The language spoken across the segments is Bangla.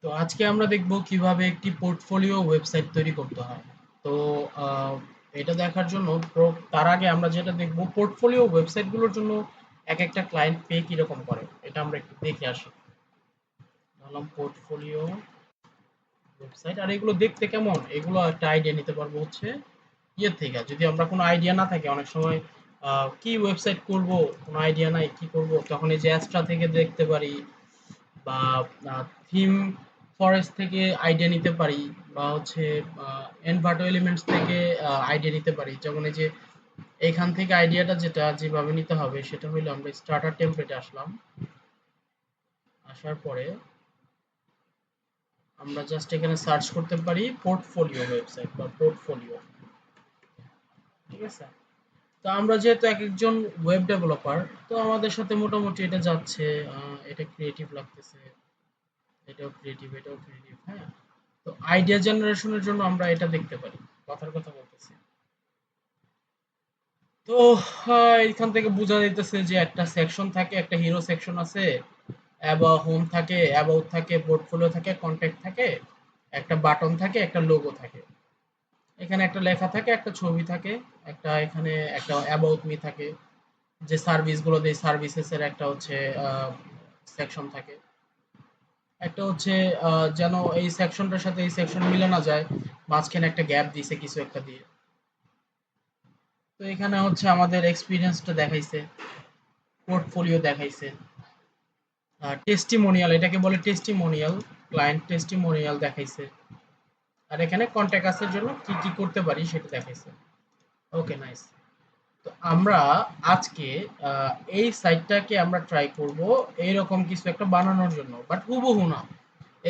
তো আজকে আমরা দেখব কিভাবে একটি পোর্টফোলিও ওয়েবসাইট তৈরি করতে হয়। তো আহ, এটা দেখার জন্য তার আগে আমরা যেটা দেখব পোর্টফোলিও ওয়েবসাইটগুলোর জন্য এক একটা ক্লায়েন্ট পে কিরকম করে এটা আমরা একটু দেখে আসি। ধরলাম পোর্টফোলিও ওয়েবসাইট, আর এগুলো দেখতে কেমন এগুলো একটা আইডিয়া নিতে পারবো হচ্ছে ইয়ে থেকে। যদি আমরা কোনো আইডিয়া না থাকে, অনেক সময় কি ওয়েবসাইট করব কোনো আইডিয়া নাই কি করব, তখন এই যে অ্যাস্ট্রা থেকে দেখতে পারি, বা থিম ফরেস্ট থেকে আইডিয়া নিতে পারি, বা হচ্ছে এনভার্টো এলিমেন্টস থেকে আইডিয়া নিতে পারি। যেমন এই যে এখান থেকে আইডিয়াটা যেভাবে নিতে হবে সেটা হলো, আমরা স্টার্টার টেমপ্লেটে আসলাম। আসার পরে আমরা জাস্ট এখানে সার্চ করতে পারি পোর্টফোলিও ওয়েবসাইট বা পোর্টফোলিও। ঠিক আছে, তো আমরা যেহেতু এক একজন ওয়েব ডেভেলপার, তো আমাদের সাথে মোটামুটি এটা যাচ্ছে। এটা ক্রিয়েটিভ লাগতেছে, এটাও ক্রিয়েটিভ, এটাও ক্রিয়েটিভ। হ্যাঁ, তো আইডিয়া জেনারেশনের জন্য আমরা এটা দেখতে পারি। কথার কথা বলতেছি। তো এখান থেকে বোঝা যাইতেছে যে একটা সেকশন থাকে, একটা হিরো সেকশন আছে, হোম থাকে, অ্যাবাউট থাকে, পোর্টফোলিও থাকে, কন্ট্যাক্ট থাকে, একটা বাটন থাকে, একটা লোগো থাকে। এখানে একটা লেখা থাকে, একটা ছবি থাকে, একটা এখানে একটা অ্যাবাউট মি থাকে, যে সার্ভিসগুলো দেয় সার্ভিসেস এর একটা হচ্ছে সেকশন থাকে। একটা হচ্ছে যেন এই সেকশনটার সাথে এই সেকশন মিলে না যায়, মাঝখানে একটা গ্যাপ দিছে কিছু একটা দিয়ে। তো এখানে হচ্ছে আমাদের এক্সপিরিয়েন্সটা দেখাইছে, পোর্টফোলিও দেখাইছে, টেস্টিমোনিয়াল, এটাকে বলে টেস্টিমোনিয়াল, ক্লায়েন্ট টেস্টিমোনিয়াল দেখাইছে। আর এখানে কন্টাক্ট আসার জন্য কি কি করতে পারি সেটা দেখাইছে। ওকে, নাইস। তো আমরা আজকে আহ, এই সাইটটাকে আমরা ট্রাই করব এইরকম কিছু একটা বানানোর জন্য, বাট হুবহু না।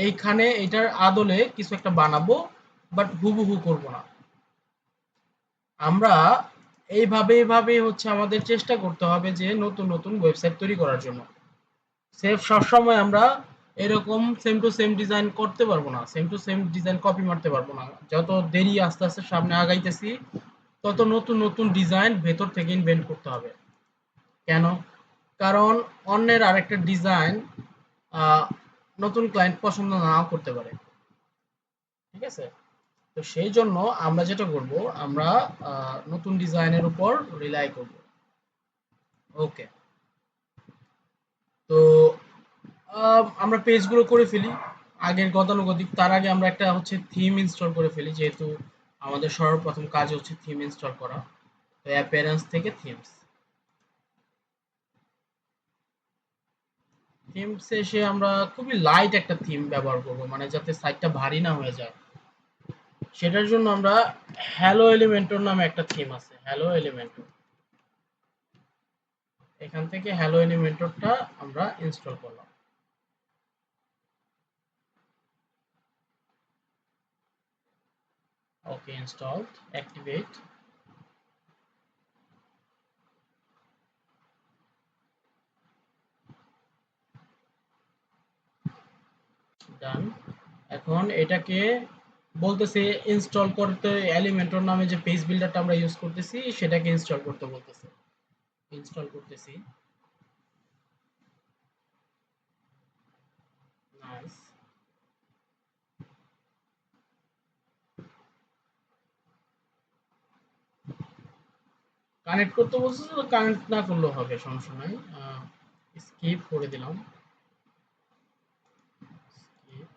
এইখানে এটার আদলে কিছু একটা বানাবো, বাট হুবহু করব না। আমরা এইভাবে হচ্ছে আমাদের চেষ্টা করতে হবে যে নতুন নতুন ওয়েবসাইট তৈরি করার জন্য। সবসময় আমরা এরকম সেম টু সেম ডিজাইন করতে পারবো না, same to same design copy মারতে পারবো না। যত দেরি আস্তে আস্তে সামনে আগাইতেছি, তত নতুন নতুন ডিজাইন ভেতর থেকে ইনভেন্ট করতে হবে। কেন? কারণ অন্যের আরেকটা ডিজাইন নতুন ক্লায়েন্ট পছন্দ নাও করতে পারে। ঠিক আছে, তো সেই জন্য আমরা যেটা করব, আমরা নতুন ডিজাইনের উপর রিলাই করব। ওকে, তো আমরা পেজগুলো করে ফেলি আগের গতানুগতিক। তার আগে আমরা একটা হচ্ছে থিম ইনস্টল করে ফেলি, যেহেতু আমাদের সর্বপ্রথম কাজ হচ্ছে থিম ইনস্টল করা। তো অ্যাপিয়ারেন্স থেকে থিমস, থিমসে এসে আমরা খুবই লাইট একটা থিম ব্যবহার করব, মানে যাতে সাইটটা ভারী না হয়ে যায়। সেটার জন্য আমরা হ্যালো এলিমেন্টর নামে একটা থিম আছে, হ্যালো এলিমেন্টর। এখান থেকে হ্যালো এলিমেন্টরটা আমরা ইনস্টল করলাম। ওকে, ইনস্টলড, অ্যাক্টিভেট, ডান। এখন এটাকে বলতেছে ইনস্টল করতে, এলিমেন্টর নামে যে পেজ বিল্ডারটা আমরা ইউজ করতেছি সেটাকে ইনস্টল করতে বলতেছে। ইনস্টল করতেছি। নাইস। কানেক্ট করতে বলছে, তো কানেক্ট না করলেও হবে, সমস্যা নাই। স্কিপ করে দিলাম। Skip.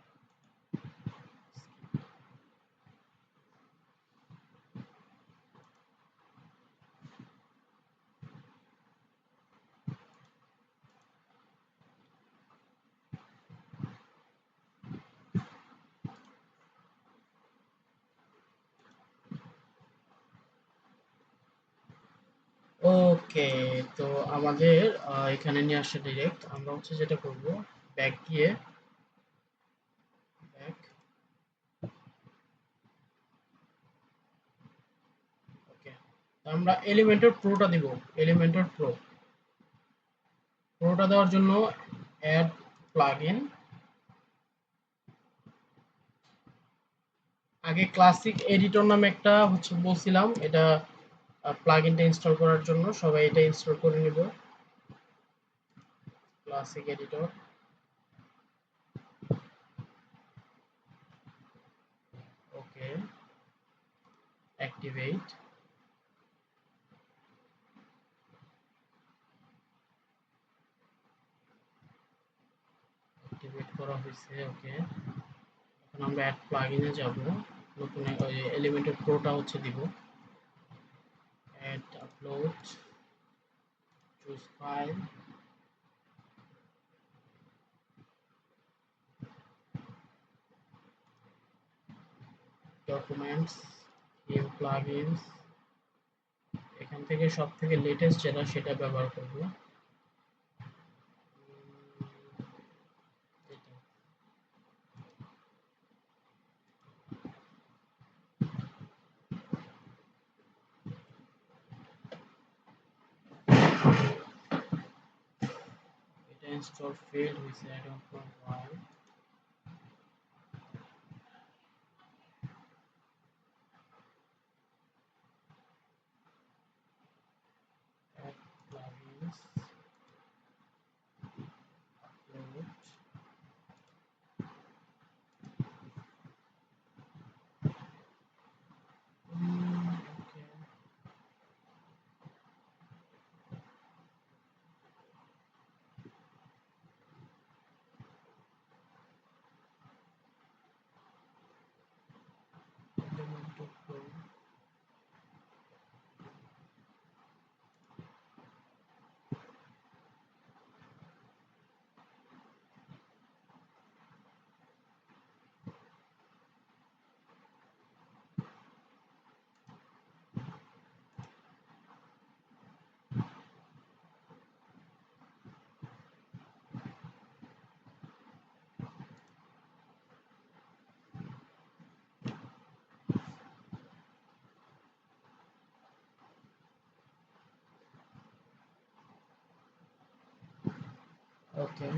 ওকে, তো আমাদের এখানে নিয়ে আসছে ডিরেক্ট। আমরা হচ্ছে যেটা করব, ব্যাক গিয়ে, ব্যাক। ওকে, আমরা এলিমেন্টর প্রোটা দিব। এলিমেন্টর প্রোটা দেওয়ার জন্য অ্যাড প্লাগইন। আগে ক্লাসিক এডিটর নামে একটা হচ্ছে বলছিলাম, এটা প্লাগইনটা ইনস্টল করার জন্য সবাই এটা ইনস্টল করে নিব। ক্লাসিক এডিটর, অ্যাক্টিভেট করা হয়েছে। ওকে, এখন আমরা অ্যাড প্লাগইনে যাব, নতুন এলিমেন্টের প্রোটা হচ্ছে দিব, add upload, choose file, documents, theme plugins, এখান থেকে সব থেকে লেটেস্ট যেটা সেটা ব্যবহার করব। এটা এটা ইনস্টল ফেল হয়েছে, I don't know why. Add plugins, upload, okay, Elementor pro, okay.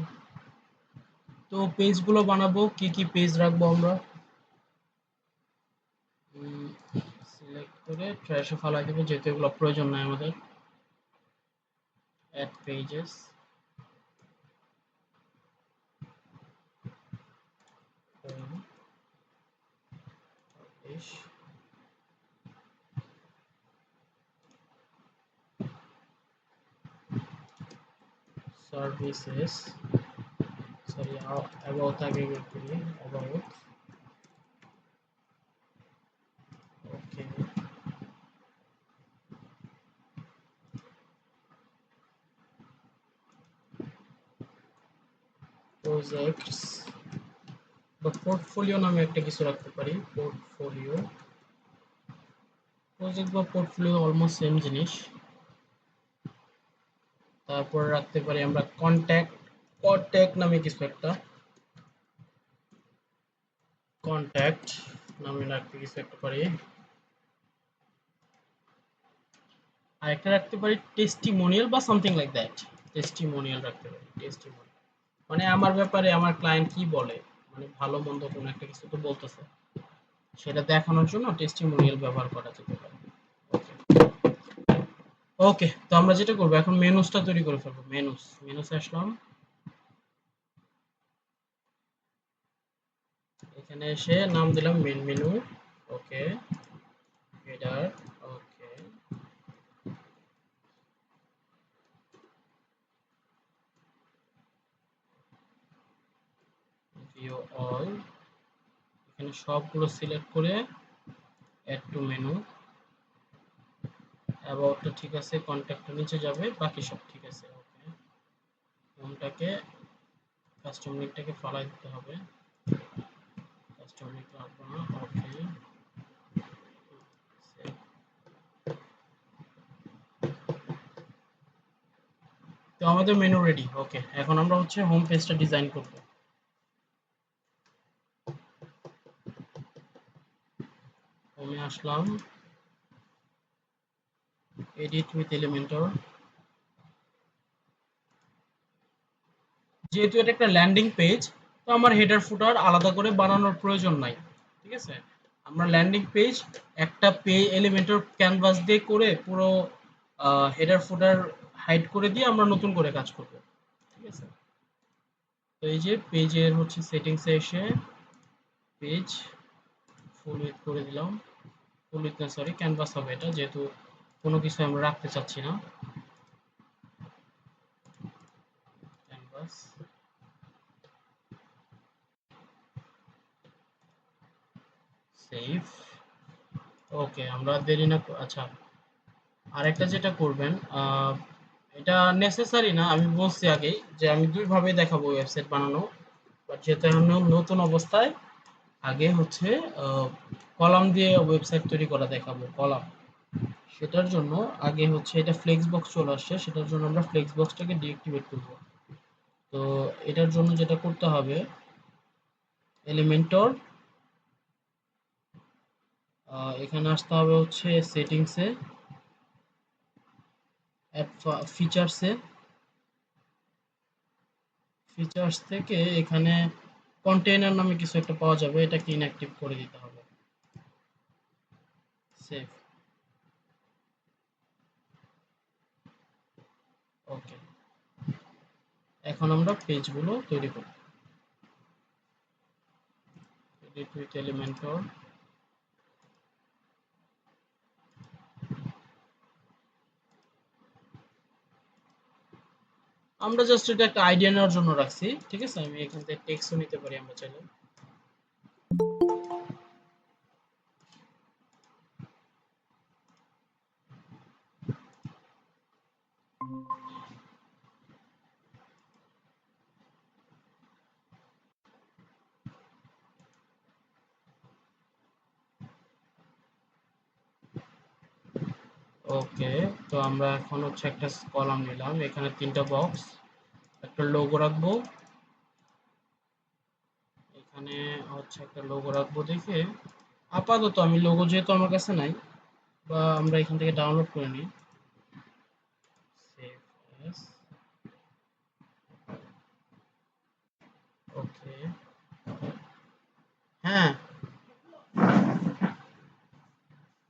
তো পেজগুলো বানাবো, কি কি পেজ রাখবো আমরা? সিলেক্ট করে ট্র্যাশে ফালাই দেবো, যেহেতু এগুলো প্রয়োজন নাই আমাদের। Add pages, services, sorry about আগে করি, অ্যাবাউট, ওকে, প্রজেক্টস বা পোর্টফোলিও নামে একটা কিছু রাখতে পারি, পোর্টফোলিও। প্রজেক্ট বা পোর্টফোলিও অলমোস্ট সেম জিনিস। তারপর রাখতে পারি আমরা কন্ট্যাক্ট, কন্ট্যাক্ট নামে কিছু একটা, কন্ট্যাক্ট নামে রাখতে কিছু একটা পারি। আর একটা রাখতে পারি টেস্টিমোনিয়াল বা সামথিং লাইক দ্যাট, টেস্টিমোনিয়াল রাখতে পারি, টেস্টিমোনিয়াল মানে আমার ব্যাপারে আমার ক্লায়েন্ট কি বলে, মানে ভালো মন্দ কোনো একটা কিছু তো বলতেছে, সেটা দেখানোর জন্য টেস্টিমোনিয়াল ব্যবহার করা যেতে পারে। ওকে, ওকে, তো আমরা যেটা করবো এখন মেনুসটা তৈরি করে ফেলবো। মেনুসে আসলাম, এখানে এসে নাম দিলাম মেন মেনু, ওকে, হেডার, ওকে, ভিউ অল, এখানে সবগুলো সিলেক্ট করে অ্যাড টু মেনু, অ্যাবাউটটা ঠিক আছে, কন্ট্যাক্টটা নিচে যাবে, বাকি সব ঠিক আছে। ওকে, হোমটাকে, কাস্টম লিঙ্কটাকে ফালাই দিতে হবে, কাস্টম লিঙ্ক রাখবো না, ওকে, তো আমাদের মেনু রেডি। ওকে, এখন আমরা হচ্ছে হোম পেজটা ডিজাইন করব। হোমে আসলাম, এডিট উইথ এলিমেন্টর, যেহেতু এটা একটা ল্যান্ডিং পেজ, তো আমার হেডার ফুটার আলাদা করে বানানোর প্রয়োজন নাই। ঠিক আছে, আমরা ল্যান্ডিং পেজ একটা এলিমেন্টর ক্যানভাস দিয়ে করে পুরো হেডার ফুটার হাইড করে দিয়ে আমরা নতুন করে কাজ করব। ঠিক আছে, তো এই যে পেজের হচ্ছে সেটিংসে এসে পেজ ফুল উইডথ করে দিলাম, ফুল উইথ না, সরি, ক্যানভাস হবে এটা, যেহেতু কোনো কিছু আমরা রাখতে চাচ্ছি না। Canvas, save. ওকে, আমরা দেরি না, আচ্ছা, আরেকটা যেটা করবেন, এটা নেসেসারি না, আমি বলছি আগেই যে আমি দুই ভাবে দেখাবো ওয়েবসাইট বানানো, বাট যেহেতু এখন নতুন অবস্থায় আগে হচ্ছে কলাম দিয়ে ওয়েবসাইট তৈরি করা দেখাবো, কলাম। সেটার জন্য আগে হচ্ছে এটা ফ্লেক্স বক্স চলে আসছে, সেটার জন্য আমরা ফ্লেক্স বক্সটাকে ডিঅ্যাক্টিভেট করব। তো এটার জন্য যেটা করতে হবে, এলিমেন্টর, এখানে আসতে হবে হচ্ছে সেটিংসে, ফিচার্সে, ফিচার্স থেকে এখানে কন্টেইনার নামে কিছু একটা পাওয়া যাবে, এটাকে ইনঅ্যাক্টিভ করে দিতে হবে। সেভ। ওকে, এখন আমরা পেজগুলো তৈরি করব। এডিট উইথ এলিমেন্টর, আমরা জাস্ট এটা একটা আইডিয়া নেওয়ার জন্য রাখছি, ঠিক আছে? আমি এখান থেকে টেক্সটও নিতে পারি আমরা চাইলে। ওকে, তো আমরা এখন হচ্ছে একটা কলাম নিলাম, এখানে তিনটা বক্স, একটা লোগো রাখবো, এখানে হচ্ছে একটা লোগো রাখবো দেখে, আপাতত আমি লোগো যেহেতু আমার কাছে নাই, বা আমরা এখান থেকে ডাউনলোড করে নিই, সেভ এস। ওকে, হ্যাঁ,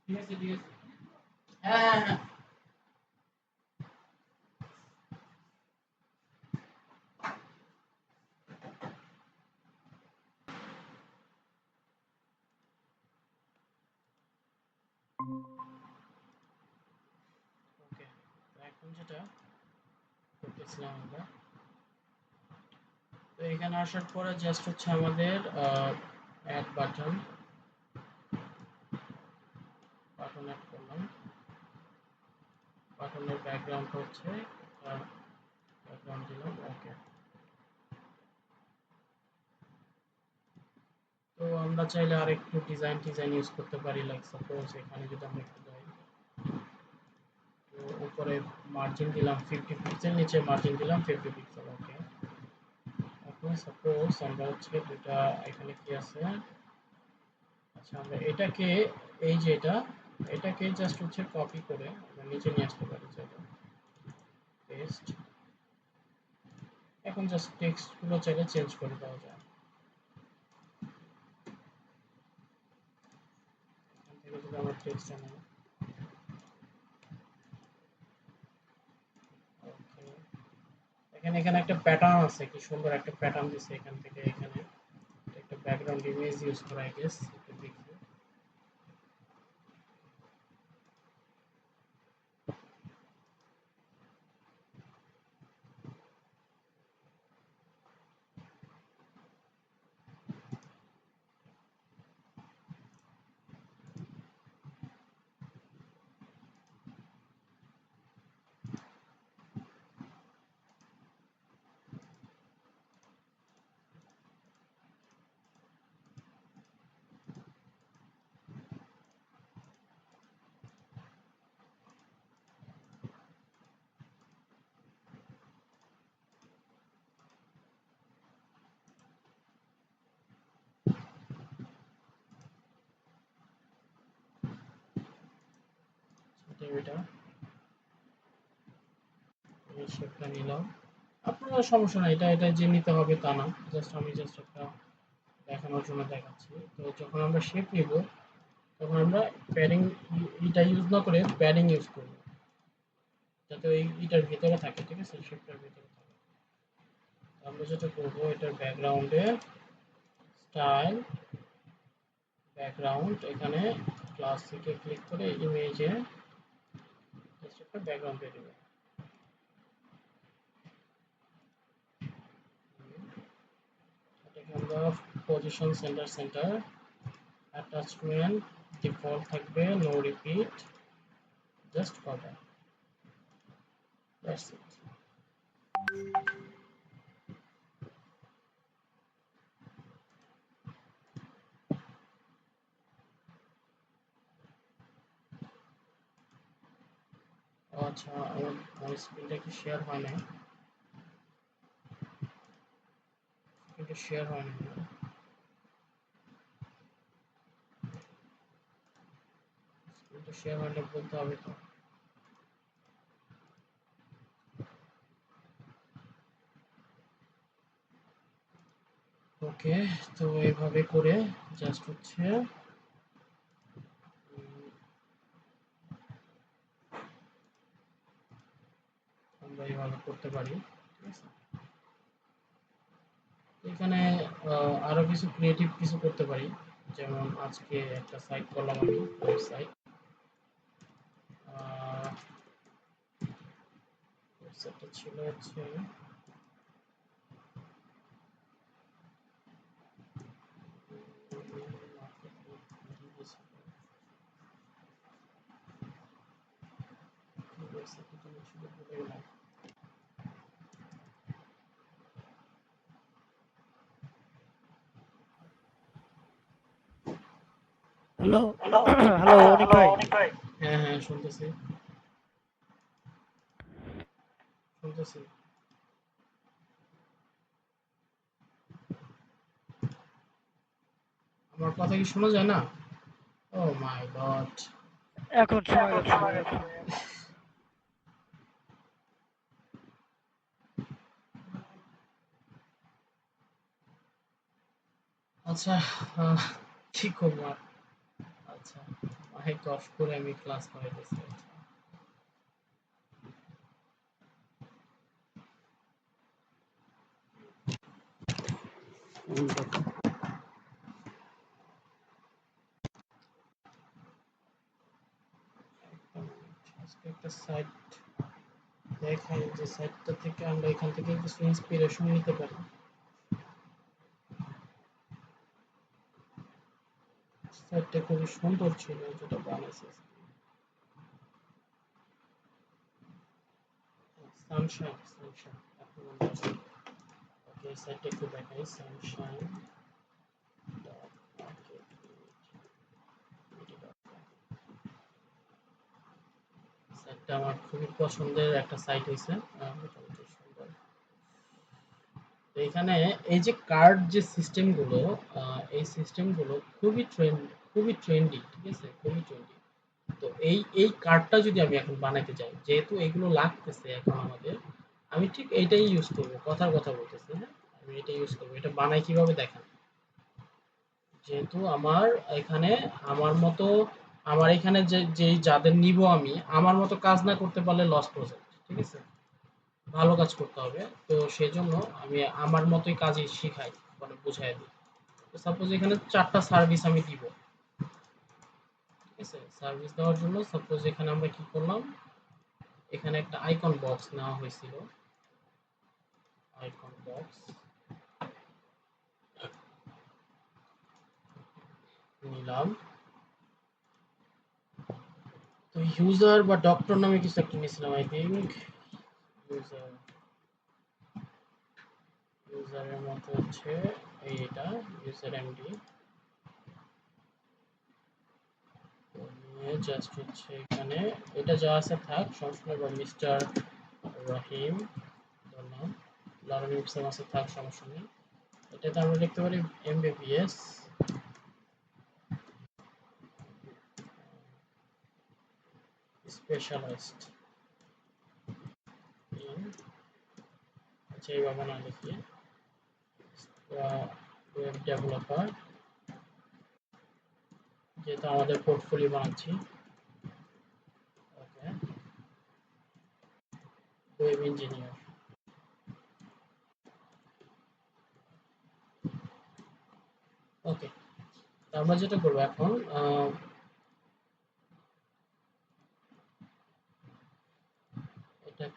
ঠিক আছে, ঠিক আছে, হ্যাঁ, হ্যাঁ, হ্যাঁ। ওকে, তো এখন যেটা করতেছিলাম আমরা, তো এখানে আসার পরে জাস্ট হচ্ছে আমাদের অ্যাড বাটন, বাটন অ্যাড করলাম, বাটনের ব্যাকগ্রাউন্ড হচ্ছে ব্যাকগ্রাউন্ড দিলাম। ওকে, তো আমরা চাইলে আর একটু ডিজাইন ইউজ করতে পারি, লাইক সাপোজ এখানে যদি আমরা একটু যাই, তো উপরে মার্জিন দিলাম 50 পিক্সেল, নিচে মার্জিন দিলাম 50 পিক্সেল। ওকে, এখন সাপোজ আমরা হচ্ছে দুটা, এখানে কি আছে, আচ্ছা, আমরা এটাকে, এই যে এটাকে জাস্ট হচ্ছে কপি করে আমরা নিচে নিয়ে আসতে পারি, চাইলে পেস্ট। এখন জাস্ট টেক্সট গুলো চাইলে চেঞ্জ করে দেওয়া যায়, এখান থেকে যদি আমরা টেক্সট আনি। ওকে, এখানে এখানে একটা প্যাটার্ন আছে, কি সুন্দর একটা প্যাটার্ন দিছে এখান থেকে এখানে, একটা ব্যাকগ্রাউন্ড ইমেজ ইউজ করা, আই গেস, একটু দেখি। এটা এই শেপটা নিলাম, আপনার সমস্যা নাই, এটা এটা যে নিতে হবে তা না, জাস্ট একটা দেখানোর জন্য দেখাচ্ছি। তো যখন আমরা শেপ নিব, তখন আমরা প্যাডিং, এটা ইউজ না করে প্যাডিং ইউজ করব, যাতে ওই এটার ভিতরে থাকে, ঠিক আছে, শেপটার ভিতরে থাকে। আমরা যেটা করব, এটার ব্যাকগ্রাউন্ডে স্টাইল, ব্যাকগ্রাউন্ড, এখানে ক্লাসিকে ক্লিক করে ইমেজে জাস্ট একটা ব্যাকগ্রাউন্ড দিয়ে দেবো। এটাকে আমরা পজিশন সেন্টার অ্যাটাচমেন্ট ডিফল্ট থাকবে, no repeat, just cover, that's it. আচ্ছা, আমার স্ক্রিনটা কি শেয়ার হয় না? স্ক্রিনটা শেয়ার হয় না, স্ক্রিনটা শেয়ার হলে বলতে হবে তো। ওকে, তো এইভাবে করে জাস্ট হচ্ছে আমরা এইভাবে করতে পারি, ঠিক আছে। এখানে আরো কিছু ক্রিয়েটিভ কিছু করতে পারি, যেমন আজকে একটা সাইট করলাম আমি, ওয়েবসাইট। ওয়েবসাইটটা ছিল হচ্ছে হ্যালো হ্যালো অনিক ভাই। হ্যাঁ হ্যাঁ, শুনতেছি শুনতেছি। আমার কথা কি শোনা যায় না? ও মাই গড। এখন শোনা যাচ্ছে ভাই এখন। আচ্ছা, আহ, কি করবো আর? আচ্ছা, মাইক অফ করে আমি ক্লাস করাইতেছি। আজকে একটা সাইট দেখাই, যে সাইটটা থেকে আমরা এখান থেকে কিছু ইন্সপিরেশন নিতে পারি। সাইটটা খুবই সুন্দর ছিল যেটা বানাইছে। সানশাইন, সানশাইন, আপনি মনে আছে? ওকে, সাইটটা একটু দেখাই, সানশাইন ডট মার্কেট। সাইটটা আমার খুবই পছন্দের একটা সাইট হয়েছে, মোটামুটি সুন্দর। তো এখানে এই যে কার্ড যে সিস্টেমগুলো, এই সিস্টেমগুলো খুবই ট্রেন্ডি, ঠিক আছে, খুবই ট্রেন্ডি। তো এই কার্ডটা যদি আমি এখন বানাইতে যাই, যেহেতু এগুলো লাগতেছে এখন আমাদের, আমি ঠিক এইটাই ইউজ করব, কথার কথা বলতেছি, হ্যাঁ, আমি এটা ইউজ করব। এটা বানাই কিভাবে দেখেন। যেহেতু আমার এখানে আমার মতো, আমার এখানে যে যেই যাদের নিব আমি, আমার মতো কাজ না করতে পারলে লস প্রজেক্ট, ঠিক আছে, ভালো কাজ করতে হবে। তো সেজন্য আমি আমার মতোই কাজই শিখাই, মানে বুঝাই দিই। তো সাপোজ এখানে 4টা সার্ভিস আমি দিব, ঠিক আছে। সার্ভিস দেওয়ার জন্য সাপোজ এখানে আমরা কি করলাম, এখানে একটা আইকন বক্স নেওয়া হয়েছিল, আইকন বক্স নিলাম। তো ইউজার বা ডক্টর নামে কিছু একটা নিয়েছিলাম আই থিঙ্ক। ইউজার, ইউজারের মধ্যে হচ্ছে এইটা, ইউজার এমডি নিয়ে জাস্ট হচ্ছে এখানে এটা যা আছে থাক, সমস্যা নেই। বা মিস্টার রহিম ধরলাম, লার্নিং ইপসাম আছে থাক, সমস্যা নেই। এটাতে আমরা লিখতে পারি এমবিবিএস স্পেশালিস্ট ইন, আচ্ছা এইভাবে না লিখি, ওয়েব ডেভেলপার, যেহেতু আমাদের পোর্টফোলিও বানাচ্ছি। ওকে, ওয়েব ইঞ্জিনিয়ার। ওকে, আমরা যেটা করবো এখন,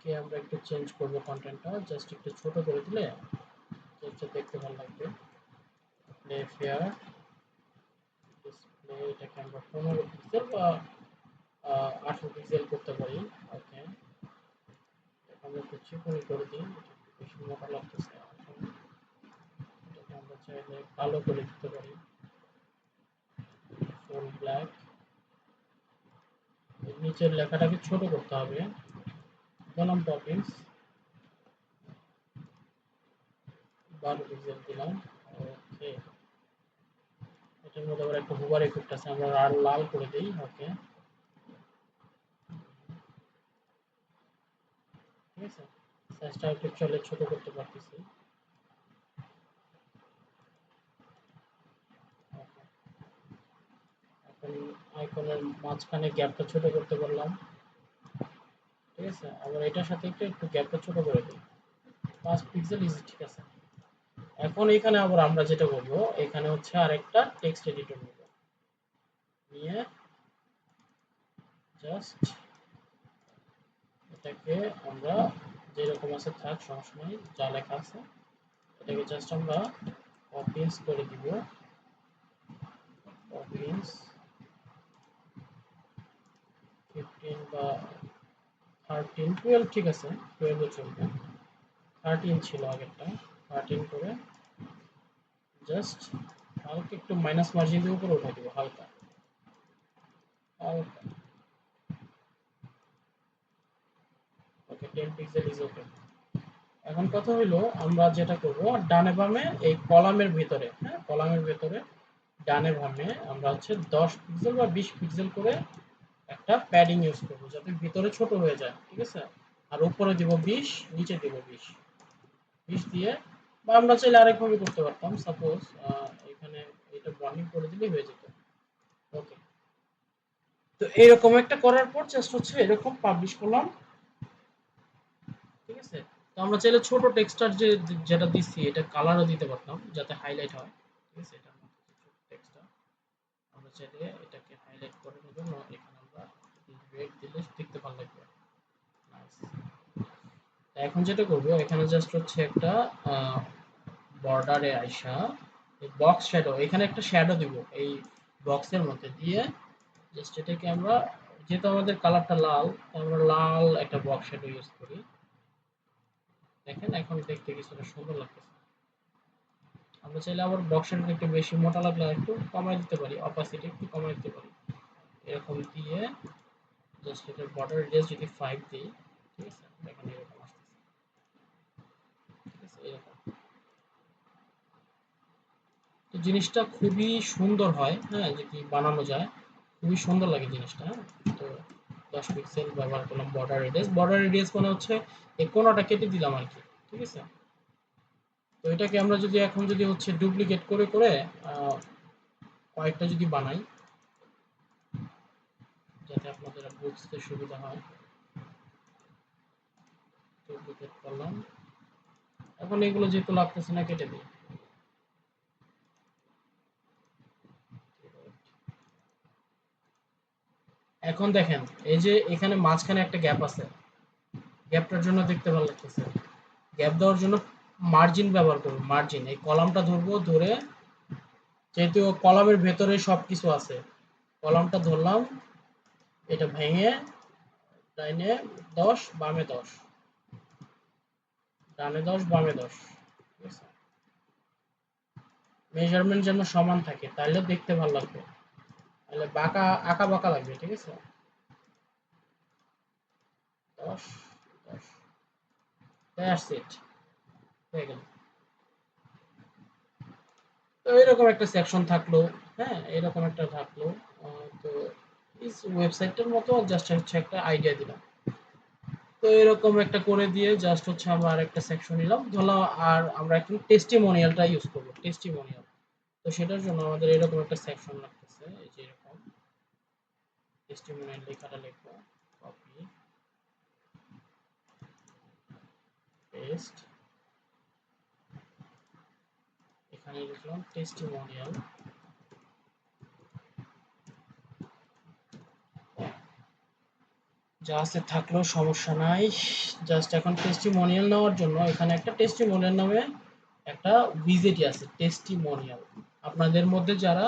এটাকে আমরা একটু চেঞ্জ করব, কন্টেন্টটা জাস্ট একটু ছোট করে দিলে জাস্ট দেখতে ভালো লাগবে। প্লে ফেয়ার ডিসপ্লে, এটাকে আমরা 15 পিক্সেল বা 18 পিক্সেল করতে পারি। ওকে, আমরা একটু চিকনি করে দিই, এটা একটু বেশি মোটা লাগতেছে এখন। এটাকে আমরা চাইলে কালো করে দিতে পারি, ফুল ব্ল্যাক। এর নিচের লেখাটাকে ছোট করতে হবে, বনাম টপিংস 12 পিক্সেল দিলাম। ওকে, এটার মধ্যে আবার একটা হুবার ইফেক্ট আছে, আমরা আর লাল করে দিই। ওকে, ঠিক আছে, সাইজটা একটু চলে ছোট করতে পারতেছি। Okay, এখন আইকনের মাঝখানে গ্যাপটা ছোট করতে পারলাম। ঠিক আছে, আবার এটার সাথে একটু গ্যাপটা ছোট করে দিই, 5 পিক্সেল ইজি। ঠিক আছে, এখন এখানে আবার আমরা যেটা করব, এখানে হচ্ছে আরেকটা টেক্সট এডিটর নেব, নিয়ে জাস্ট এটাকে আমরা যেরকম আছে থাক, সমস্যা নেই, যা লেখা আছে এটাকে জাস্ট আমরা কপিস করে দিব। কপিস 15 বা 13, 12, ঠিক আছে, 12 চলবে। 13 ছিল আগেরটা, 13 করে জাস্ট হালকা একটু মাইনাস মার্জিন দিয়ে উপরে উঠে দিব, হালকা হালকা। ওকে, 10 পিক্সেল ইজ ওকে। এখন কথা হইলো, আমরা যেটা করব, ডানে বামে এই কলামের ভিতরে, হ্যাঁ কলামের ভিতরে ডানে বামে আমরা হচ্ছে 10 পিক্সেল বা 20 পিক্সেল করে একটা প্যাডিং ইউজ করব, যাতে ভিতরে ছোট হয়ে যায়। ঠিক আছে, আর উপরে দিব 20, নিচে দিব 20, 20 দিয়ে, বা আমরা চাইলে আরেকভাবে করতে পারতাম, সাপোজ এখানে এটা বর্নিং করে দিলেই হয়ে যেত। ওকে, তো এরকম একটা করার পর জাস্ট হচ্ছে এরকম পাবলিশ করলাম। ঠিক আছে, তো আমরা চাইলে ছোট টেক্সটার যেটা দিচ্ছি এটা কালারও দিতে পারতাম, যাতে হাইলাইট হয়। ঠিক আছে, এটা আমাদের ছোট টেক্সটটা, আমরা চাইলে এটাকে হাইলাইট করার জন্য এখানে আমরা রেড দিলে দেখতে ভালো লাগবে। নাইস। এখন যেটা করব, এখানে জাস্ট হচ্ছে একটা বর্ডারে আইসা বক্স শ্যাডো, এখানে একটা শ্যাডো দিব এই বক্সের মধ্যে দিয়ে, জাস্ট এটাকে আমরা, যেহেতু আমাদের কালারটা লাল, আমরা লাল একটা বক্স শ্যাডো ইউজ করি। দেখেন এখন দেখতে কিছুটা সুন্দর লাগতেছে। আমরা চাইলে আবার বক্সটা একটু বেশি মোটা লাগলে একটু কমাই দিতে পারি, অপাসিটি একটু কমাই দিতে পারি, এরকম দিয়ে জাস্ট এটার বর্ডার রেডিয়াস যদি 5 দিই, ঠিক আছে, দেখেন এরকম আসতেছে। ঠিক আছে, এরকম তো জিনিসটা খুবই সুন্দর হয়, হ্যাঁ যদি বানানো যায় খুবই সুন্দর লাগে জিনিসটা। হ্যাঁ, তো 10 পিক্সেল ব্যবহার করলাম বর্ডার রেডিয়াস। বর্ডার রেডিয়াস মানে হচ্ছে এই কোণাটা কেটে দিলাম আর কি। ঠিক আছে, তো এটাকে আমরা যদি এখন যদি হচ্ছে ডুপ্লিকেট করে করে কয়েকটা যদি বানাই, যাতে আপনাদের বুঝতে সুবিধা হয়, ডুপ্লিকেট করলাম। এখন এগুলো যেহেতু লাগতেছে না, কেটে দিই। এখন দেখেন, এই যে এখানে মাঝখানে একটা গ্যাপ আছে, গ্যাপটার জন্য দেখতে ভালো লাগতেছে। গ্যাপ দেওয়ার জন্য মার্জিন ব্যবহার করব, মার্জিন এই কলামটা ধরবো, ধরে যেহেতু কলামের ভেতরে সবকিছু আছে, কলামটা ধরলাম, এটা ভেঙে ডাইনে 10 বামে 10, ডানে 10 বামে 10। ঠিক আছে, মেজারমেন্ট যেন সমান থাকে, তাহলে দেখতে ভালো লাগবে, তাহলে বাঁকা আঁকা বাঁকা লাগবে। ঠিক আছে, 10 10, দ্যাটস ইট, হয়ে গেল। তো এরকম একটা সেকশন থাকলো, হ্যাঁ এরকম একটা থাকলো। তো এই ওয়েবসাইটটার মতো জাস্ট হচ্ছে একটা আইডিয়া দিলাম। তো এরকম একটা করে দিয়ে জাস্ট হচ্ছে আমরা আরেকটা সেকশন নিলাম, ধরলাম, আর আমরা এখন টেস্টিমোনিয়ালটা ইউজ করব, টেস্টিমোনিয়াল। তো সেটার জন্য আমাদের এরকম একটা সেকশন লাগতেছে, এই যে এরকম টেস্টিমোনিয়াল লেখাটা লিখবো, কপি পেস্ট, এখানে লিখলাম টেস্টিমোনিয়াল। যা আছে থাকলেও সমস্যা নাই। জাস্ট এখন টেস্টিমোনিয়াল নেওয়ার জন্য এখানে একটা টেস্টিমোনিয়াল নামে একটা উইজেটই আছে, টেস্টিমোনিয়াল। আপনাদের মধ্যে যারা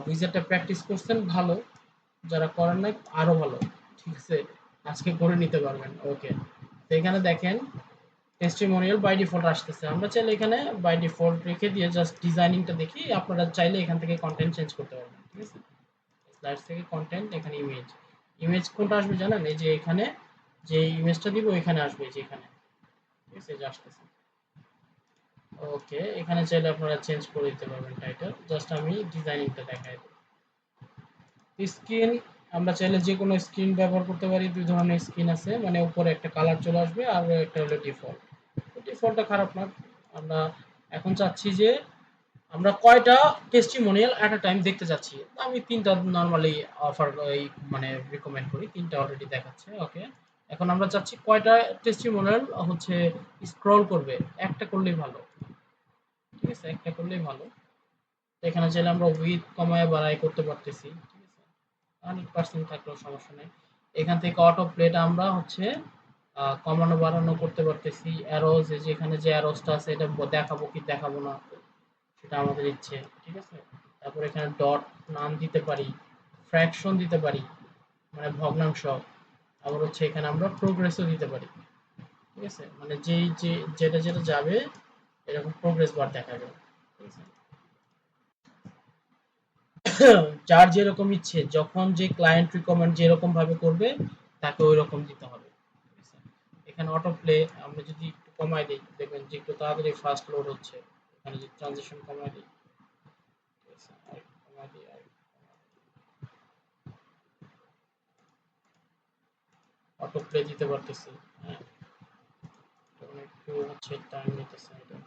উইজেটটা প্র্যাকটিস করছেন ভালো, যারা করেন নাই আরো ভালো। ঠিক আছে, আজকে করে নিতে পারবেন। ওকে, তো এখানে দেখেন টেস্টিমোনিয়াল বাই ডিফল্ট আসতেছে। আমরা চাইলে এখানে বাই ডিফল্ট রেখে দিয়ে জাস্ট ডিজাইনিংটা দেখি, আপনারা চাইলে এখান থেকে কন্টেন্ট চেঞ্জ করতে পারবেন। ঠিক আছে, স্লাইডস থেকে কন্টেন্ট, এখানে ইমেজ। ইমেজ কোনটা আসবে জানেন? এই যে এখানে যে ইমেজটা দিব এখানে আসবে, যে এখানে। ঠিক আছে, যে আসতেছে। ওকে, এখানে চাইলে আপনারা চেঞ্জ করে দিতে পারবেন টাইটেল। জাস্ট আমি ডিজাইনিংটা দেখাই দেব। স্ক্রিন আমরা চাইলে যে কোনো স্ক্রিন ব্যবহার করতে পারি। দুই ধরনের স্ক্রিন আছে, মানে উপরে একটা কালার চলে আসবে আর একটা হলো ডিফল্ট। ডিফল্টটা খারাপ না। আমরা এখন চাচ্ছি যে আমরা কয়টা টেস্টিমোনিয়াল এট আ টাইম দেখতে যাচ্ছি। আমি ৩ টা নরমালি অফার এই মানে রিকমেন্ড করি। ৩ টা অলরেডি দেখাচ্ছে। ওকে, এখন আমরা চাচ্ছি কয়টা টেস্টিমোনিয়াল হচ্ছে স্ক্রল করবে। একটা করলেই ভালো। ঠিক আছে, একটা করলেই ভালো। তো এখানে চাইলে আমরা উইথ কমায় বাড়াই করতে পারতেছি। ঠিক আছে, 100% থাকলেও সমস্যা নেই। এখান থেকে অটো প্লেটা আমরা হচ্ছে কমানো বাড়ানো করতে পারতেছি। অ্যারোজ, এই যে এখানে যে অ্যারোজটা আছে এটা দেখাবো কি দেখাবো না সেটা আমাদের ইচ্ছে। ঠিক আছে, তারপর এখানে ডট নাম দিতে পারি, ফ্র্যাকশন দিতে পারি মানে ভগ্নাংশ। আবার হচ্ছে এখানে আমরা প্রোগ্রেসও দিতে পারি। ঠিক আছে, মানে যেই যে যেটা যেটা যাবে এরকম প্রোগ্রেস বার দেখাবে। ঠিক আছে, যার যেরকম ইচ্ছে, যখন যে ক্লায়েন্ট রিকমেন্ড যেরকম ভাবে করবে তাকে ওই রকম দিতে হবে। ঠিক আছে, এখানে অটো প্লে আমরা যদি একটু কমাই দিই দেখবেন যে একটু তাড়াতাড়ি ফাস্ট লোড হচ্ছে। এখানে যদি ট্রানজিশন কমাই দিই, ঠিক আছে, আর একটু কমাই দিই, আর অটো প্লে দিতে পারতেছি। হ্যাঁ, তখন একটু হচ্ছে টাইম নিতেছে এটা।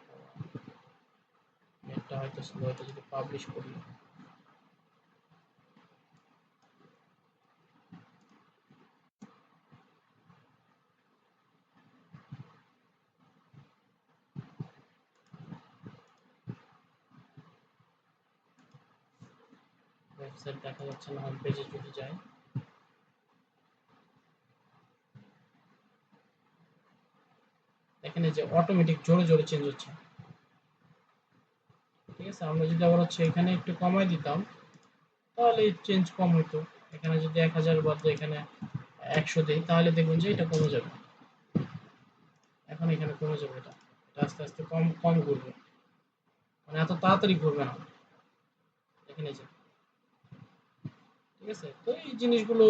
নেটটা হয়তো স্লো, এটা যদি পাবলিশ করি। ওয়েবসাইট দেখা যাচ্ছে না, হোম পেজে যদি যাই দেখেন এই যে অটোমেটিক জোরে জোরে চেঞ্জ হচ্ছে। ঠিক আছে, আমরা যদি আবার হচ্ছে এখানে একটু কমাই দিতাম তাহলে চেঞ্জ কম হতো। এখানে যদি ১০০০ বদলে এখানে ১০০ দেই তাহলে দেখবেন যে এটা কমে যাবে। এখন এখানে কমে যাবে, এটা এটা আস্তে আস্তে কম কম ঘুরবে, মানে এত তাড়াতাড়ি ঘুরবে না। দেখেন এই যে, ঠিক আছে, তো এই জিনিসগুলো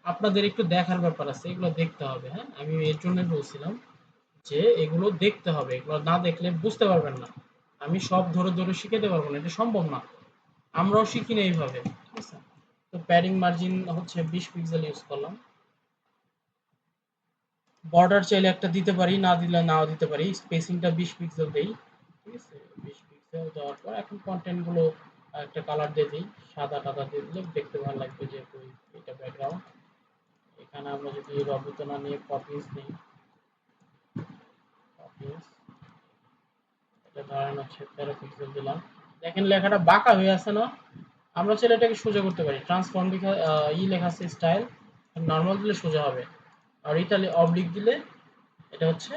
আপনাদের একটু দেখার ব্যাপার আছে, এগুলো দেখতে হবে। হ্যাঁ, আমি এর জন্য বলছিলাম যে এগুলো দেখতে হবে, এগুলো না দেখলে বুঝতে পারবেন না। আমি সব ধরে ধরে শিখাতে পারবো না, এটা সম্ভব না। আমরাও শিখি না এইভাবে। ঠিক আছে, তো প্যাডিং মার্জিন হচ্ছে ২০ পিক্সেল ইউজ করলাম। বর্ডার চাইলে একটা দিতে পারি, না দিলে নাও দিতে পারি। স্পেসিংটা ২০ পিক্সেল দেই। ঠিক আছে, ২০ পিক্সেল দেওয়ার পর এখন কন্টেন্ট গুলো একটা কালার দিয়ে দিই, সাদা টাদা দিয়ে দিলে দেখতে ভালো লাগবে, যেহেতু এটা ব্যাকগ্রাউন্ড। এখানে আমরা যদি রবীন্দ্রনাথ নিয়ে কপিজ নিই, কপিজ, এটা ধরেন হচ্ছে ১৩ পিক্সেল দিলাম। দেখেন লেখাটা বাঁকা হয়ে আছে না? আমরা চাইলে এটাকে সোজা করতে পারি। ট্রান্সফর্ম লেখা লেখা আছে স্টাইল, নর্মাল দিলে সোজা হবে। আর ইটালি অবলিক দিলে এটা হচ্ছে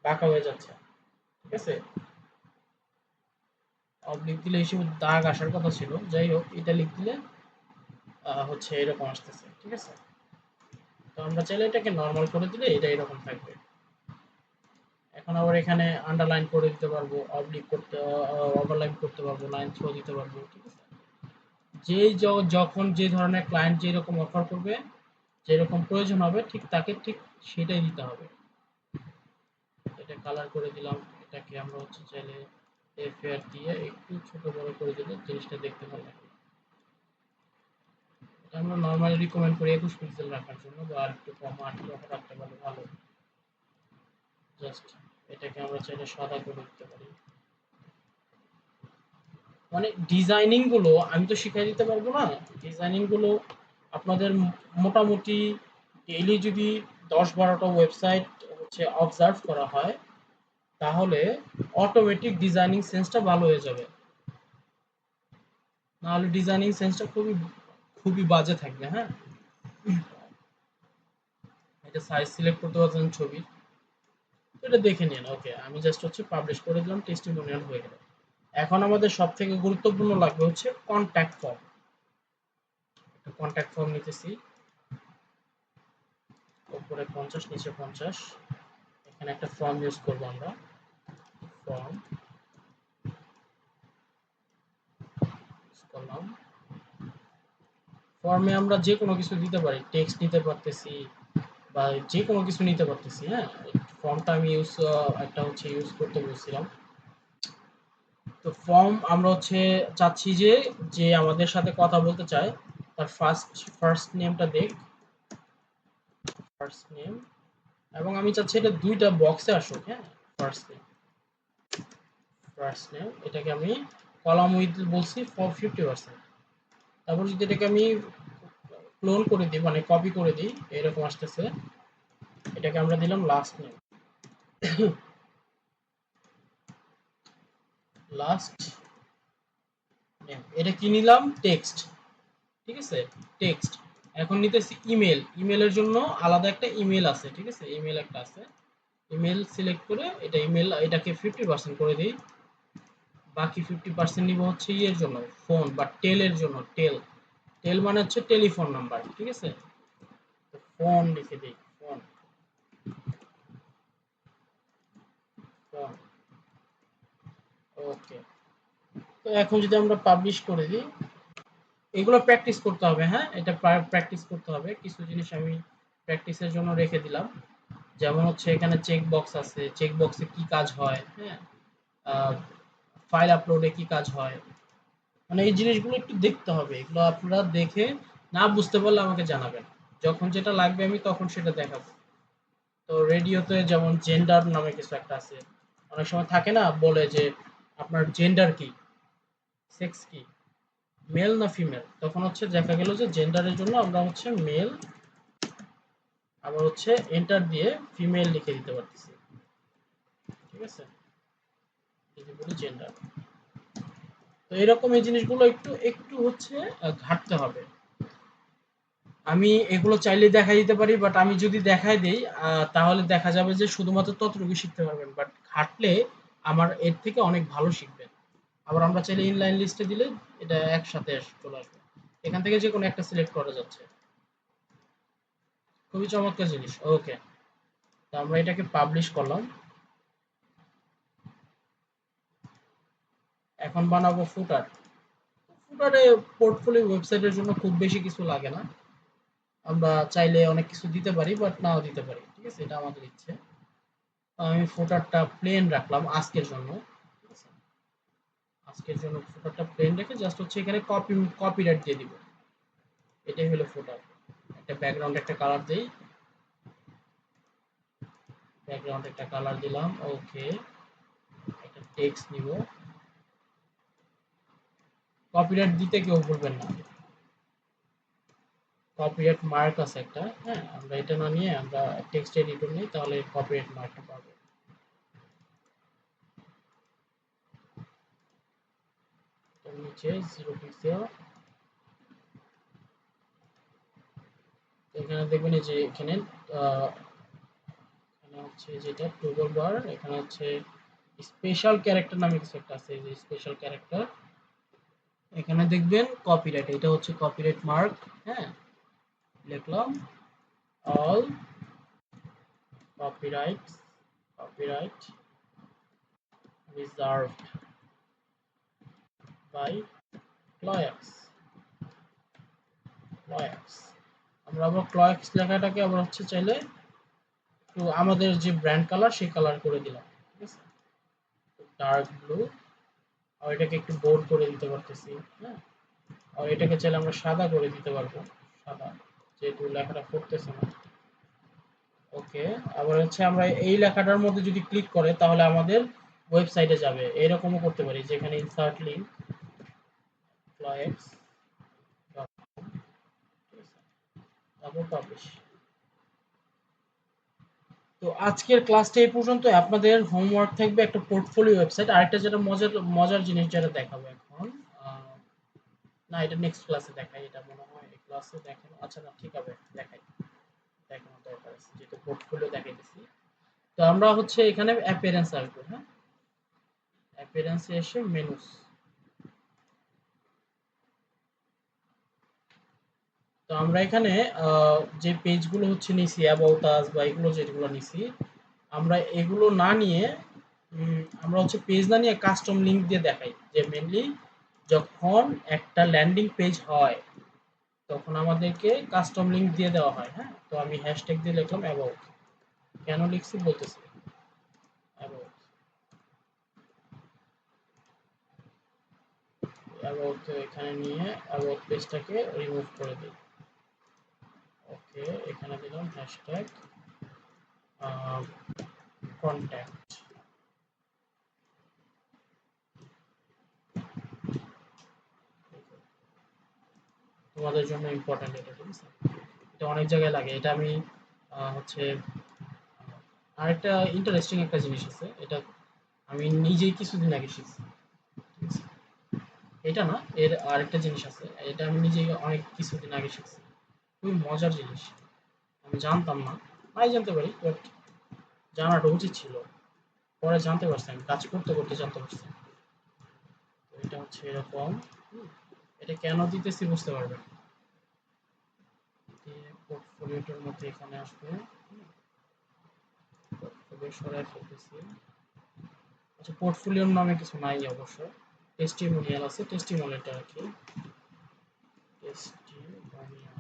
বাঁকা হয়ে যাচ্ছে। ঠিক আছে, অবলিক দিলে এই সময় দাগ আসার কথা ছিল। যাই হোক, ইটালিক দিলে হচ্ছে এরকম আসতেছে। ঠিক আছে, তো আমরা চাইলে এটাকে নর্মাল করে দিলে এটা এরকম থাকবে। এখন আবার এখানে আন্ডারলাইন করে দিতে পারবো, অবলিক করতে ওভারলাইন করতে পারবো, লাইন থ্রো দিতে পারবো। ঠিক আছে, যেই যখন যে ধরনের ক্লায়েন্ট যেরকম অফার করবে, যেরকম প্রয়োজন হবে ঠিক তাকে ঠিক সেটাই দিতে হবে। এটা কালার করে দিলাম। এটাকে আমরা হচ্ছে চাইলে এফএআর দিয়ে একটু ছোট বড় করে দিলে জিনিসটা দেখতে ভালো লাগবে। এটা আমরা নরমালি রিকমেন্ড করি ২১ পিক্সেল রাখার জন্য, বা আর একটু কম ১৮ রাখতে পারলে ভালো। জাস্ট এটাকে আমরা চাইলে সাদা করে দিতে পারি। মানে ডিজাইনিং গুলো আমি তো শিখাই দিতে পারবো না। ডিজাইনিং গুলো আপনাদের মোটামুটি ডেইলি যদি ১০-১২টা ওয়েবসাইট হচ্ছে অবজার্ভ করা হয় তাহলে অটোমেটিক ডিজাইনিং সেন্সটা ভালো হয়ে যাবে। নাহলে ডিজাইনিং সেন্সটা খুবই খুবই বাজে থাকবে। হ্যাঁ, এটা সাইজ সিলেক্ট করতে পারছেন ছবির। তো এটা দেখে নিন। ওকে, আমি জাস্ট হচ্ছে পাবলিশ করে দিলাম, টেস্টিমোনিয়াল হয়ে গেল। এখন আমাদের সবথেকে গুরুত্বপূর্ণ লাগবে হচ্ছে কন্ট্যাক্ট ফর্ম। একটা কন্ট্যাক্ট ফর্ম নিতেছি, উপরে 50 নিচে 50। এখানে একটা ফর্ম ইউজ করব আমরা, ফর্ম করলাম। ফর্মে আমরা যে কোনো কিছু দিতে পারি, টেক্সট নিতে পারতেছি বা যে কোনো কিছু নিতে পারতেছি। হ্যাঁ, ফর্মটা আমি একটা হচ্ছে ইউজ করতে বলছিলাম। তো ফর্ম আমরা হচ্ছে চাচ্ছি যে যে আমাদের সাথে কথা বলতে চায় তার ফার্স্ট নেমটা দেখ, ফার্স্ট নেম, এবং আমি চাচ্ছি এটা দুইটা বক্সে আসুক। হ্যাঁ, ফার্স্ট নেম এটাকে আমি কলাম উইথ বলছি ফর 50%। তারপর যদি এটাকে আমি ক্লোন করে দিই, মানে কপি করে দিই, এরকম আসতেছে। এটাকে আমরা দিলাম লাস্ট নেম, লাস্ট নেম। এটা কি নিলাম? টেক্সট। ঠিক আছে, টেক্সট। এখন নিতেছি ইমেল। ইমেলের জন্য আলাদা একটা ইমেল আছে। ঠিক আছে, ইমেল একটা আছে। ইমেল সিলেক্ট করে এটা ইমেল, এটাকে 50% করে দিই। বাকি 50% নিব হচ্ছে ইয়ের জন্য, ফোন বা টেলের জন্য। টেল, টেল মানে হচ্ছে টেলিফোন নাম্বার। ঠিক আছে, তো ফোন লিখে দিই, ফোন, ফোন। ওকে, তো এখন যদি আমরা পাবলিশ করে দিই, এগুলো প্র্যাকটিস করতে হবে। হ্যাঁ, এটা প্র্যাকটিস করতে হবে। কিছু জিনিস আমি প্র্যাকটিসের জন্য রেখে দিলাম, যেমন হচ্ছে এখানে চেক বক্স আছে, চেক বক্সে কি কাজ হয়। হ্যাঁ, ফাইল আপলোডে কি কাজ হয়, মানে এই জিনিসগুলো একটু দেখতে হবে। এগুলো আপনারা দেখে না বুঝতে পারলে আমাকে জানাবেন, যখন যেটা লাগবে আমি তখন সেটা দেখাবো। তো রেডিওতে যেমন জেন্ডার নামে কিছু একটা আছে, অনেক সময় থাকে না, বলে যে আপনার জেন্ডার কি, সেক্স কি, মেল না ফিমেল, তখন হচ্ছে দেখা গেল যে জেন্ডারের জন্য আমরা হচ্ছে মেল, আবার হচ্ছে এন্টার দিয়ে ফিমেল লিখে দিতে পারতেছি। ঠিক আছে, যদি বলি জেন্ডার। তো এরকম এই জিনিসগুলো একটু একটু হচ্ছে ঘাটতে হবে। আমি এগুলো চাইলে দেখাই দিতে পারি, বাট আমি যদি দেখাই দেই তাহলে দেখা যাবে যে শুধুমাত্র ততটুকু শিখতে পারবেন, বাট ঘাটলে আমার এর থেকে অনেক ভালো শিখবেন। আবার আমরা চাইলে ইনলাইন লিস্টে দিলে এটা একসাথে চলে আসবে, এখান থেকে যে কোনো একটা সিলেক্ট করা যাচ্ছে। খুবই চমৎকার জিনিস। ওকে, তো আমরা এটাকে পাবলিশ করলাম। এখন বানাবো ফুটার। ফুটারে পোর্টফোলিও ওয়েবসাইটের জন্য খুব বেশি কিছু লাগে না, আমরা চাইলে অনেক কিছু দিতে পারি বাট নাও দিতে পারি। ঠিক আছে, এটা আমাদের ইচ্ছে। তো আমি ফুটারটা প্লেন রাখলাম আজকের জন্য। ঠিক আছে, আজকের জন্য ফুটারটা প্লেন রেখে জাস্ট হচ্ছে এখানে কপিরাইট দিয়ে দিব। এটাই হলো ফুটার। একটা ব্যাকগ্রাউন্ড, একটা কালার দেই, ব্যাকগ্রাউন্ড একটা কালার দিলাম। ওকে, একটা টেক্সট নিব। কপিরাইট দিতে কেউ ভুলবেন না, কপিরাইট মার্ক আছে একটা। হ্যাঁ, আমরা এটা না নিয়ে আমরা টেক্সট এডিটর নিই, তাহলে কপিরাইট মার্কটা পাবো। এর নিচে 0 পিক্সেল। এখানে দেখবেন এই যে এখানে আহ, এখানে হচ্ছে যেটা টুগল বার, এখানে হচ্ছে স্পেশাল ক্যারেক্টার নামে কিছু একটা আছে, এই যে স্পেশাল ক্যারেক্টার। এখানে দেখবেন কপিরাইট, এটা হচ্ছে কপিরাইট মার্ক। হ্যাঁ, লিখলাম all copyright, copyright reserved by ক্লয়াক্স, ক্লয়াক্স। আমরা আবার ক্লয়াক্স লেখাটাকে আবার হচ্ছে চাইলে একটু আমাদের যে ব্র্যান্ড কালার সেই কালার করে দিলাম। ঠিক আছে, ডার্ক ব্লু। আর এটাকে একটু বোল্ড করে দিতে পারতেছি। হ্যাঁ, আর এটাকে চাইলে আমরা সাদা করে দিতে পারবো, সাদা, যেহেতু লেখাটা পড়তেছে না। ওকে, আবার হচ্ছে আমরা এই লেখাটার মধ্যে যদি ক্লিক করে তাহলে আমাদের ওয়েবসাইটে যাবে, এরকমও করতে পারি, যেখানে ইনসার্ট লিংক ক্লায়েন্টস, তারপর পাবলিশ। তো আজকের ক্লাসটা এই পর্যন্ত। আপনাদের হোমওয়ার্ক থাকবে একটা পোর্টফোলিও ওয়েবসাইট। আরেকটা যেটা মজার মজার জিনিস যেটা দেখাবো এখন, না এটা নেক্সট ক্লাসে দেখাই, এটা মনে হয় এই ক্লাসে দেখানো। আচ্ছা না, ঠিক আছে, দেখাই, দেখানোর দরকার আছে। দেখাইতেছি, যেটা পোর্টফোলিও দেখাইতেছি। তো আমরা হচ্ছে এখানে অ্যাপিয়ারেন্স আসবো, হ্যাঁ, অ্যাপিয়ারেন্সে এসে মেনুস। তো আমরা এখানে যে পেজগুলো হচ্ছে নিছি অ্যাবাউট আস বা এগুলো যেগুলো নিছি, আমরা এগুলো না নিয়ে আমরা হচ্ছে পেজ না নিয়ে কাস্টম লিংক দিয়ে দেখাই, যে মেনলি যখন একটা ল্যান্ডিং পেজ হয় তখন আমাদেরকে কাস্টম লিংক দিয়ে দেওয়া হয়, হ্যাঁ। তো আমি হ্যাশট্যাগ দিয়ে লিখলাম অ্যাবাউট। কেন লিখছি বলতেছি, অ্যাবাউট, অ্যাবাউট এখানে নিয়ে অ্যাবাউট পেজটাকে রিমুভ করে দিই। ওকে, এখানে দিলাম হ্যাশট্যাগ কন্ট্যাক্ট। তোমাদের জন্য ইম্পর্টেন্ট এটা, ঠিক আছে? এটা অনেক জায়গায় লাগে। এটা আমি হচ্ছে আরেকটা ইন্টারেস্টিং একটা জিনিস আছে, এটা আমি নিজেই কিছুদিন আগে শিখছি, ঠিক আছে? এটা না, এর আরেকটা জিনিস আছে, এটা আমি নিজেই অনেক কিছুদিন আগে শিখছি, খুবই মজার জিনিস। আমি জানতাম না, নাই জানতে পারি, বাট জানাটা উচিত ছিল। পরে জানতে পারছি, আমি কাজ করতে করতে জানতে পারছি। তো এটা হচ্ছে এরকম, এটা কেন দিতেছি বুঝতে পারবেন। পোর্টফোলিওটার মধ্যে এখানে আসবে, পোর্টফোলিও সরাই ফেলতেছি। আচ্ছা, পোর্টফোলিওর নামে কিছু নাই অবশ্য, টেস্টিমোনিয়াল আছে, টেস্টিমোনিয়ালটা রাখি, টেস্টিমোনিয়াল।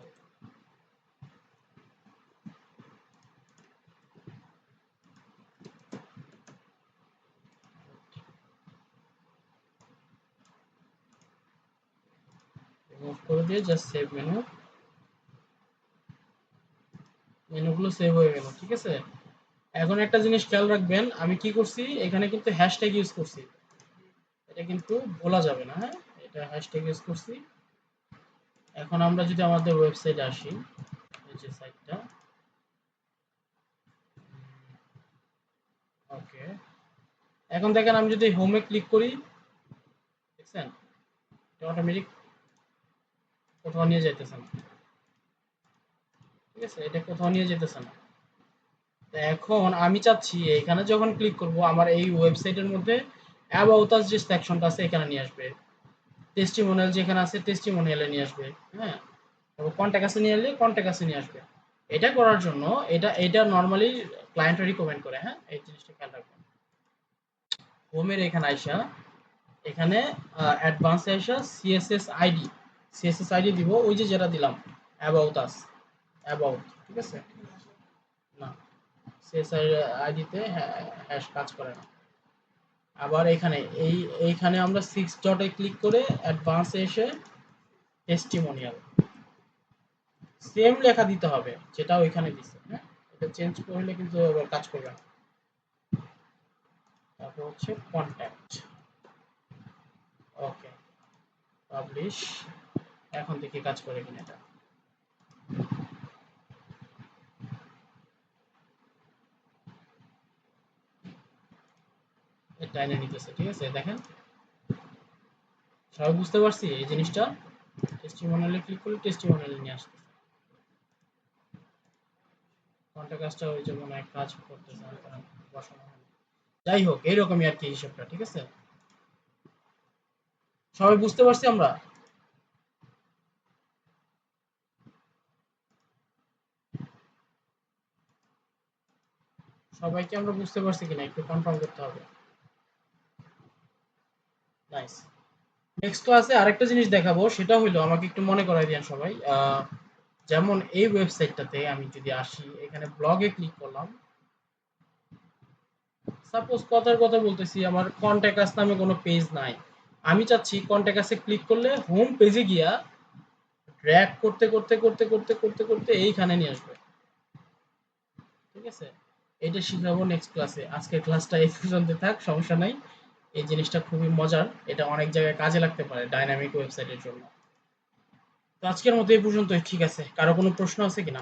রিমুভ করে দিয়ে জাস্ট সেভ মেনু, মেনুগুলো সেভ হয়ে গেল, ঠিক আছে? এখন একটা জিনিস খেয়াল রাখবেন, আমি কি করছি এখানে কিন্তু হ্যাশট্যাগ ইউজ করছি, এটা কিন্তু ভোলা যাবে না, হ্যাঁ, এটা হ্যাশট্যাগ ইউজ করছি। এখন আমরা যদি আমাদের ওয়েবসাইটে আসি, এই যে সাইটটা, ওকে, এখন দেখেন আমি যদি হোমে ক্লিক করি, দেখছেন এটা অটোমেটিক কোথাও নিয়ে যাইতেছে না, ঠিক আছে, এটা কোথাও নিয়ে যেতেছে না। তো এখন আমি চাচ্ছি এখানে যখন ক্লিক করব আমার এই ওয়েবসাইটের মধ্যে অ্যাবাউট আস যে সেকশনটা আছে এখানে নিয়ে আসবে, টেস্টিমোনিয়াল যেখানে আছে টেস্টিমোনিয়ালে নিয়ে আসবে, হ্যাঁ, তারপর কন্ট্যাক্ট আছে নিয়ে আসলে কন্ট্যাক্ট আছে নিয়ে আসবে। এটা করার জন্য এটা নরমালি ক্লায়েন্টরা রিকমেন্ড করে, হ্যাঁ, এই জিনিসটা খেয়াল রাখবেন। হোমের এখানে আইসা, এখানে অ্যাডভান্সে আইসা সিএসএস আইডি দিব, ওই যে যেটা দিলাম অ্যাবাউট আস, অ্যাবাউট, ঠিক আছে? না, সিএসআই আইডিতে হ্যাশ কাজ করে না। আবার এখানে এইখানে আমরা 6 ডটে ক্লিক করে অ্যাডভান্সে এসে টেস্টিমোনিয়াল সেম লেখা দিতে হবে যেটা ওইখানে দিছে, হ্যাঁ, এটা চেঞ্জ করলে কিন্তু আবার কাজ করবে না। তারপর হচ্ছে কন্ট্যাক্ট, ওকে, পাবলিশ। এখন দেখি কাজ করে কিনা এটা। এটা এনে নিতেছে, ঠিক আছে, দেখেন সবাই বুঝতে পারছি এই জিনিসটা। টেস্টিমোনিয়ালে ক্লিক করলে টেস্টিমোনিয়ালে নিয়ে আসতেছে, কন্ট্যাক্ট কাজটা ওই যে মনে হয় কাজ করতেছে না, কারণ বসানো হয়নি। যাই হোক, এইরকমই আর কি হিসাবটা, ঠিক আছে? সবাই বুঝতে পারছি আমরা? সবাইকে আমরা বুঝতে পারছি কিনা একটু কনফার্ম করতে হবে। নাইস। নেক্সট ক্লাসে আরেকটা জিনিস দেখাবো, সেটা হইলো আমাকে একটু মনে করাই দিয়েন সবাই। যেমন এই ওয়েবসাইটটাতে আমি যদি আসি, এখানে ব্লগে ক্লিক করলাম, সাপোজ কথার কথা বলতেছি, আমার কন্ট্যাক্ট আস নামে কোনো পেজ নাই, আমি চাচ্ছি কন্ট্যাক্ট আসে ক্লিক করলে হোম পেজে গিয়া ড্র্যাগ করতে করতে করতে করতে করতে করতে এইখানে নিয়ে আসবে, ঠিক আছে? এটা শিখাবো নেক্সট ক্লাসে। আজকের ক্লাসটা এই পর্যন্ত থাক, সমস্যা নাই। এই জিনিসটা খুবই মজার, এটা অনেক জায়গায় কাজে লাগতে পারে ডাইনামিক ওয়েবসাইটের জন্য। তো আজকের মতো এই পর্যন্তই, ঠিক আছে? কারো কোনো প্রশ্ন আছে কিনা?